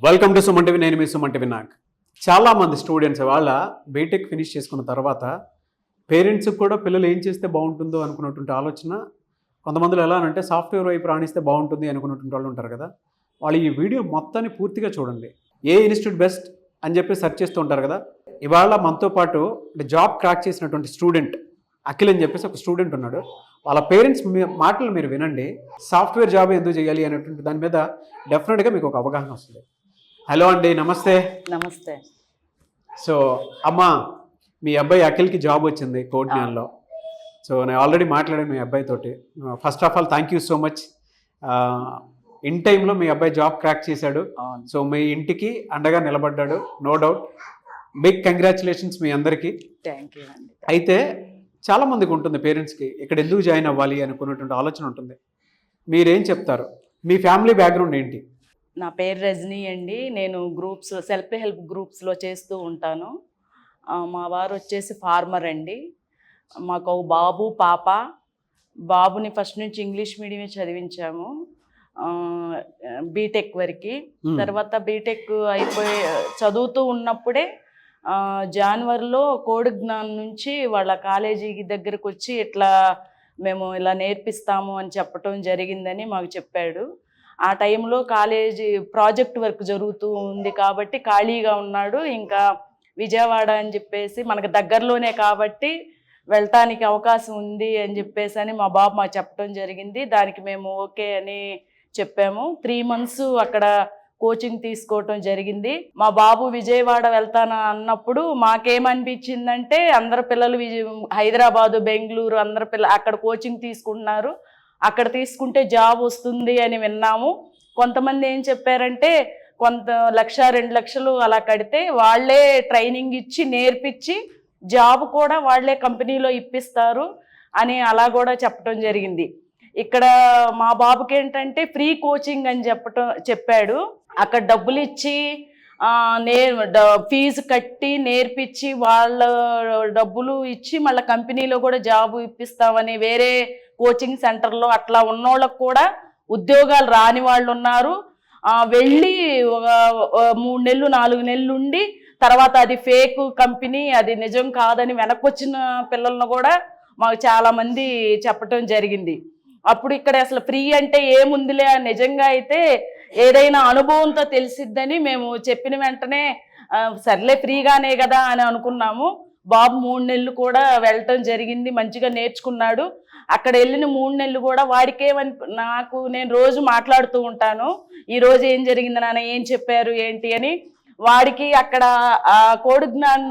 Welcome to Suman TV. నేను మీ Suman TV Nag. చాలామంది students వాళ్ళ బీటెక్ ఫినిష్ చేసుకున్న తర్వాత పేరెంట్స్కి కూడా పిల్లలు ఏం చేస్తే బాగుంటుందో అనుకున్నటువంటి ఆలోచన కొంతమందిలో ఎలా అంటే సాఫ్ట్వేర్ వైపు రాణిస్తే బాగుంటుంది అనుకున్నటువంటి వాళ్ళు ఉంటారు కదా. వాళ్ళు ఈ వీడియో మొత్తాన్ని పూర్తిగా చూడండి. ఏ ఇన్స్టిట్యూట్ బెస్ట్ అని చెప్పి సెర్చ్ చేస్తూ ఉంటారు కదా. ఇవాళ మనతో పాటు జాబ్ క్రాక్ చేసినటువంటి స్టూడెంట్ అఖిల్ అని చెప్పేసి ఒక స్టూడెంట్ ఉన్నాడు. వాళ్ళ పేరెంట్స్ మాటలు మీరు వినండి. సాఫ్ట్వేర్ జాబ్ ఎందుకు చేయాలి అనేటువంటి దాని మీద డెఫినెట్గా మీకు ఒక అవగాహన వస్తుంది. హలో అండి, నమస్తే. నమస్తే. సో అమ్మ, మీ అబ్బాయి అఖిల్కి జాబ్ వచ్చింది కోడ్న్యాన్లో. సో నేను ఆల్రెడీ మాట్లాడాను మీ అబ్బాయితోటి. First of all thank you so much. In టైంలో మీ అబ్బాయి జాబ్ క్రాక్ చేశాడు. సో మీ ఇంటికి అండగా నిలబడ్డాడు, నో డౌట్. బిగ్ కంగ్రాచులేషన్స్ మీ అందరికీ. థ్యాంక్ యూ అండి. అయితే చాలామందికి ఉంటుంది పేరెంట్స్కి ఇక్కడ ఎందుకు జాయిన్ అవ్వాలి అనుకున్నటువంటి ఆలోచన ఉంటుంది. మీరేం చెప్తారు? మీ ఫ్యామిలీ బ్యాక్గ్రౌండ్ ఏంటి? నా పేరు రజనీ అండి. నేను సెల్ఫ్ హెల్ప్ గ్రూప్స్లో చేస్తూ ఉంటాను. మా వారు వచ్చేసి ఫార్మర్ అండి. మాకు ఒక బాబు పాప. బాబుని ఫస్ట్ నుంచి ఇంగ్లీష్ మీడియమే చదివించాము బీటెక్ వరకు. తర్వాత బీటెక్ అయిపోయి చదువుతూ ఉన్నప్పుడే జనవరిలో కోడిజ్ఞాన్ నుంచి వాళ్ళ కాలేజీ దగ్గరకు వచ్చి ఇట్లా మేము ఇలా నేర్పిస్తాము అని చెప్పటం జరిగిందని మాకు చెప్పాడు. ఆ టైంలో కాలేజీ ప్రాజెక్ట్ వర్క్ జరుగుతూ ఉంది కాబట్టి ఖాళీగా ఉన్నాడు. ఇంకా విజయవాడ అని చెప్పేసి మనకు దగ్గరలోనే కాబట్టి వెళ్ళటానికి అవకాశం ఉంది అని చెప్పేసి అని మా బాబు మాకు చెప్పడం జరిగింది. దానికి మేము ఓకే అని చెప్పాము. 3 months అక్కడ కోచింగ్ తీసుకోవటం జరిగింది. మా బాబు విజయవాడ వెళ్తాను అన్నప్పుడు మాకేమనిపించిందంటే అందరు పిల్లలు హైదరాబాదు, బెంగళూరు అందరు పిల్లలు అక్కడ కోచింగ్ తీసుకుంటున్నారు, అక్కడ తీసుకుంటే జాబ్ వస్తుంది అని విన్నాము. కొంతమంది ఏం చెప్పారంటే కొంత 1-2 లక్షలు అలా కడితే వాళ్ళే ట్రైనింగ్ ఇచ్చి నేర్పించి జాబ్ కూడా వాళ్ళే కంపెనీలో ఇప్పిస్తారు అని అలా కూడా చెప్పడం జరిగింది. ఇక్కడ మా బాబుకి ఏంటంటే ఫ్రీ కోచింగ్ అని చెప్పాడు. అక్కడ డబ్బులు ఇచ్చి ఫీజు కట్టి నేర్పించి వాళ్ళ డబ్బులు ఇచ్చి మళ్ళీ కంపెనీలో కూడా జాబ్ ఇప్పిస్తామని వేరే కోచింగ్ సెంటర్లో అట్లా ఉన్నోళ్ళకు కూడా ఉద్యోగాలు రాని వాళ్ళు ఉన్నారు. వెళ్ళి 3 నెలలు 4 నెలలు ఉండి తర్వాత అది ఫేక్ కంపెనీ, అది నిజం కాదని వెనక్కి వచ్చిన పిల్లలను కూడా మాకు చాలామంది చెప్పటం జరిగింది. అప్పుడు ఇక్కడ అసలు ఫ్రీ అంటే ఏముందిలే, నిజంగా అయితే ఏదైనా అనుభవంతో తెలిసిద్దని మేము చెప్పిన వెంటనే సర్లే ఫ్రీగానే కదా అని అనుకున్నాము. బాబు 3 నెలలు కూడా వెళ్ళటం జరిగింది, మంచిగా నేర్చుకున్నాడు. అక్కడ వెళ్ళిన 3 నెలలు కూడా వాడికేమని నేను రోజు మాట్లాడుతూ ఉంటాను, ఈరోజు ఏం జరిగింది నాన్న, ఏం చెప్పారు ఏంటి అని. వాడికి అక్కడ కోడిజ్ఞాన్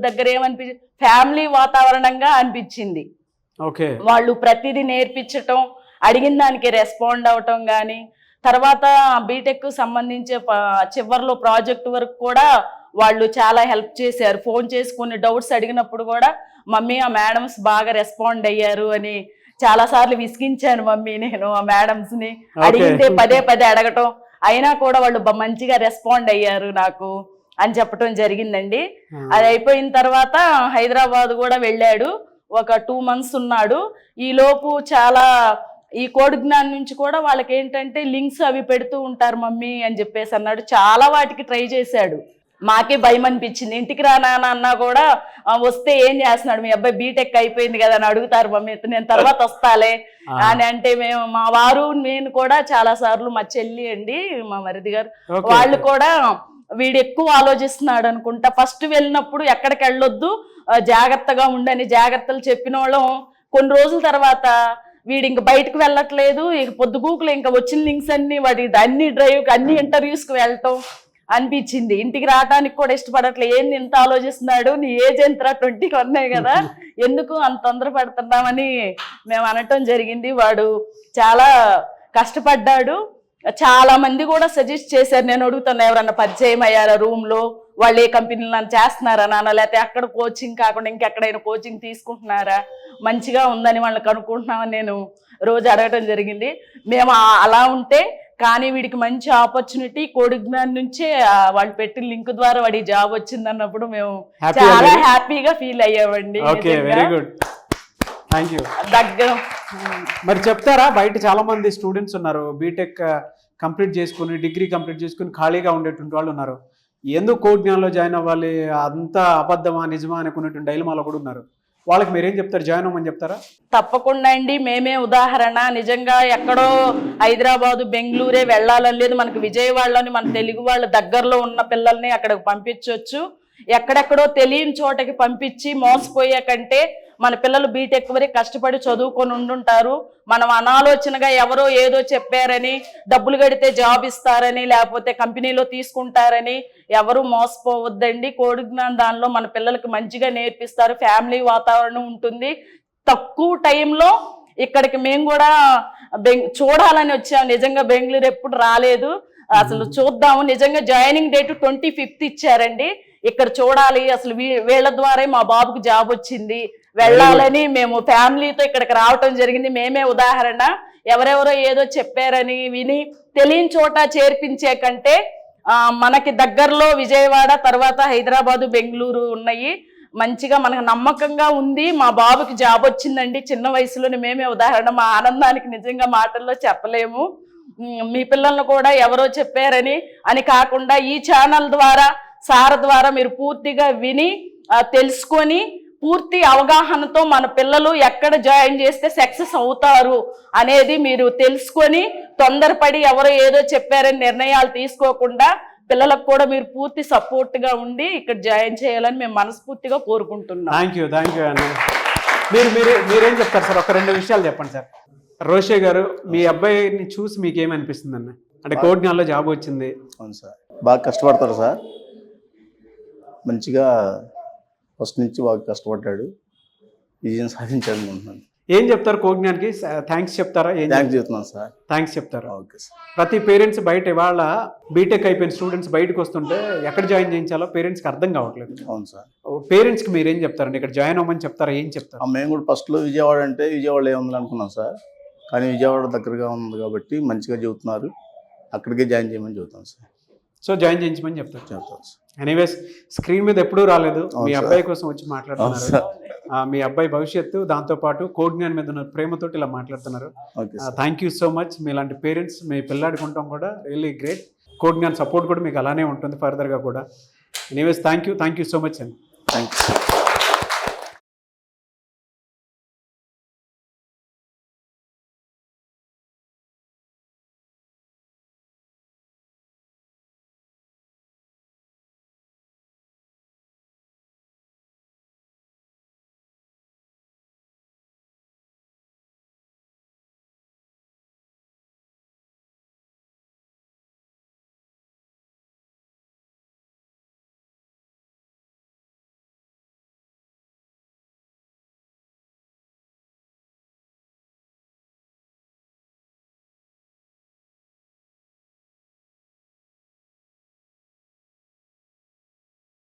దగ్గర ఏమనిపించింది, ఫ్యామిలీ వాతావరణంగా అనిపించింది. వాళ్ళు ప్రతిదీ నేర్పించటం, అడిగిన దానికి రెస్పాండ్ అవటం కానీ, తర్వాత బీటెక్ సంబంధించే చివరిలో ప్రాజెక్ట్ వర్క్ కూడా వాళ్ళు చాలా హెల్ప్ చేశారు. ఫోన్ చేసి కొన్ని డౌట్స్ అడిగినప్పుడు కూడా మమ్మీ ఆ మేడమ్స్ బాగా రెస్పాండ్ అయ్యారు అని చాలాసార్లు విసిగించాను మమ్మీ నేను ఆ మేడమ్స్ని. అడిగితే పదే అడగటం, అయినా కూడా వాళ్ళు మంచిగా రెస్పాండ్ అయ్యారు నాకు అని చెప్పటం జరిగిందండి. అది అయిపోయిన తర్వాత హైదరాబాద్ కూడా వెళ్ళాడు. ఒక 2 months ఉన్నాడు. ఈలోపు చాలా ఈ కోడిజ్ఞాన్ నుంచి కూడా వాళ్ళకి ఏంటంటే లింక్స్ అవి పెడుతూ ఉంటారు మమ్మీ అని చెప్పేసి అన్నాడు. చాలా వాటికి ట్రై చేశాడు. మాకే భయం అనిపించింది. ఇంటికి రానా అన్నా కూడా వస్తే ఏం చేస్తున్నాడు మీ అబ్బాయి, బీటెక్ అయిపోయింది కదా అని అడుగుతారు మమ్మీ, నేను తర్వాత వస్తాలే అని అంటే మేము మా వారు నేను కూడా చాలా సార్లు, మా చెల్లి అండి మా మరిది గారు వాళ్ళు కూడా వీడు ఎక్కువ ఆలోచిస్తున్నాడు అనుకుంటా, ఫస్ట్ వెళ్ళినప్పుడు ఎక్కడికి వెళ్ళొద్దు జాగ్రత్తగా ఉండని జాగ్రత్తలు చెప్పిన వాళ్ళం. కొన్ని రోజుల తర్వాత వీడు ఇంక బయటకు వెళ్ళట్లేదు, ఇక పొద్దుగూకులు ఇంకా వచ్చిన లింక్స్ అన్ని వాడి అన్ని డ్రైవ్కి అన్ని ఇంటర్వ్యూస్కి వెళ్ళటం అనిపించింది. ఇంటికి రావడానికి కూడా ఇష్టపడట్లేదు. ఏంది ఇంత ఆలోచిస్తున్నాడు, నీ ఏజ్ ఎంత 21 కదా, ఎందుకు అంత తొందర పడుతున్నామని మేము అనటం జరిగింది. వాడు చాలా కష్టపడ్డాడు. చాలా మంది కూడా సజెస్ట్ చేశారు. నేను అడుగుతున్నా ఎవరన్నా పరిచయం అయ్యారా రూమ్లో, వాళ్ళు ఏ కంపెనీలో నన్ను చేస్తున్నారా నాన్న, లేకపోతే అక్కడ కోచింగ్ కాకుండా ఇంకెక్కడైనా కోచింగ్ తీసుకుంటున్నారా, మంచిగా ఉందని వాళ్ళని కనుక్కుంటున్నామని నేను రోజు అడగటం జరిగింది. మేము అలా ఉంటే కానీ వీడికి మంచి ఆపర్చునిటీ కోడిజ్ఞాన్ నుంచే వాళ్ళు పెట్టిన లింక్ ద్వారా వాడి జాబ్ వచ్చింది అన్నప్పుడు మేము చాలా హ్యాపీగా ఫీల్ అయ్యామండి. Thank you. దగ్గర మరి చెప్తారా, బయట చాలా మంది స్టూడెంట్స్ ఉన్నారు బీటెక్ కంప్లీట్ చేసుకుని డిగ్రీ కంప్లీట్ చేసుకుని ఖాళీగా ఉండేటువంటి వాళ్ళు ఉన్నారు. ఎందుకు కోడ్ జ్ఞానంలో జాయిన్ అవ్వాలి, అంతా అబద్ధమా నిజమా అనుకునేటువంటి డైలమాలో కూడా ఉన్నారు. వాళ్ళకి మీరేం చెప్తారు? జాయిన్ అవ్వమని చెప్తారా? తప్పకుండా అండి. మేమే ఉదాహరణ. నిజంగా ఎక్కడో హైదరాబాదు బెంగళూరే వెళ్ళాలని లేదు. మనకు విజయవాడలోని మన తెలుగు వాళ్ళ దగ్గరలో ఉన్న పిల్లల్ని అక్కడికి పంపించవచ్చు. ఎక్కడెక్కడో తెలియని చోటకి పంపించి మోసపోయే కంటే మన పిల్లలు బీటెక్ వరకు కష్టపడి చదువుకొని ఉండుంటారు. మనం అనాలోచనగా ఎవరో ఏదో చెప్పారని, డబ్బులు కడితే జాబ్ ఇస్తారని, లేకపోతే కంపెనీలో తీసుకుంటారని ఎవరు మోసపోవద్దండి. కోడి జ్ఞానం దానిలో మన పిల్లలకి మంచిగా నేర్పిస్తారు. ఫ్యామిలీ వాతావరణం ఉంటుంది. తక్కువ టైంలో ఇక్కడికి మేము కూడా చూడాలని వచ్చాము. నిజంగా బెంగళూరు ఎప్పుడు రాలేదు, అసలు చూద్దాము. నిజంగా జాయినింగ్ డేట్ 25th ఇచ్చారండి. ఇక్కడ చూడాలి, అసలు వీళ్ళ ద్వారా మా బాబుకు జాబ్ వచ్చింది, వెళ్ళాలని మేము ఫ్యామిలీతో ఇక్కడికి రావటం జరిగింది. మేమే ఉదాహరణ. ఎవరెవరో ఏదో చెప్పారని విని తెలియని చోట చేర్పించే కంటే మనకి దగ్గరలో విజయవాడ, తర్వాత హైదరాబాదు, బెంగళూరు ఉన్నాయి. మంచిగా మనకు నమ్మకంగా ఉంది. మా బాబుకి జాబ్ వచ్చిందండి చిన్న వయసులోనే. మేమే ఉదాహరణ. మా ఆనందానికి నిజంగా మాటల్లో చెప్పలేము. మీ పిల్లలను కూడా ఎవరో చెప్పారని అని కాకుండా ఈ ఛానల్ ద్వారా, సార్ ద్వారా మీరు పూర్తిగా విని తెలుసుకొని పూర్తి అవగాహనతో మన పిల్లలు ఎక్కడ జాయిన్ చేస్తే సక్సెస్ అవుతారు అనేది మీరు తెలుసుకొని తొందరపడి ఎవరో ఏదో చెప్పారని నిర్ణయాలు తీసుకోకుండా పిల్లలకు కూడా మీరు పూర్తి సపోర్ట్గా ఉండి ఇక్కడ జాయిన్ చేయాలని మేము మనస్ఫూర్తిగా కోరుకుంటున్నాం. థ్యాంక్ యూ అన్న. మీరేం చెప్తారు సార్? ఒక 2 విషయాలు చెప్పండి సార్. రోషే గారు, మీ అబ్బాయిని చూసి మీకు ఏమనిపిస్తుంది అన్న? అంటే కోడ్ జ్ఞానంలో జాబ్ వచ్చింది. అవును సార్, బాగా కష్టపడతారు సార్. మంచిగా ఫస్ట్ నుంచి బాగా కష్టపడ్డాడు, విజయం సాధించాలనుకుంటున్నాను. ఏం చెప్తారు కోడ్ జ్ఞానికి? థ్యాంక్స్ చెప్తారా? థ్యాంక్స్ చెప్తున్నాను సార్. థ్యాంక్స్ చెప్తారా? Okay sir. ప్రతి పేరెంట్స్ బయట ఇవాళ బీటెక్ అయిపోయిన స్టూడెంట్స్ బయటకు వస్తుంటే ఎక్కడ జాయిన్ చేయించాలో పేరెంట్స్కి అర్థం కావట్లేదు. అవును సార్. పేరెంట్స్కి మీరు ఏం చెప్తారండి? ఇక్కడ జాయిన్ అవ్వమని చెప్తారా? ఏం చెప్తారు? మేము కూడా ఫస్ట్లో విజయవాడ అంటే విజయవాడలో ఏముంది అనుకున్నాం సార్, కానీ విజయవాడ దగ్గరగా ఉంది కాబట్టి మంచిగా చెబుతున్నారు, అక్కడికే జాయిన్ చేయమని చెబుతాం సార్. సో జాయిన్ చేయించమని చెప్తారు. చెప్తాం సార్. ఎనీవేస్, స్క్రీన్ మీద ఎప్పుడూ రాలేదు, మీ అబ్బాయి కోసం వచ్చి మాట్లాడుతున్నారు. మీ అబ్బాయి భవిష్యత్తు, దాంతోపాటు కోడ్ జ్ఞానం మీద ఉన్న ప్రేమతోటి ఇలా మాట్లాడుతున్నారు. Thank you so much. మీలాంటి పేరెంట్స్ మీ పిల్లాడికి ఉండటం కూడా రియల్లీ గ్రేట్. కోడ్ జ్ఞానం సపోర్ట్ కూడా మీకు అలానే ఉంటుంది ఫర్దర్గా కూడా. Anyways, thank you so much అండి. Thank you.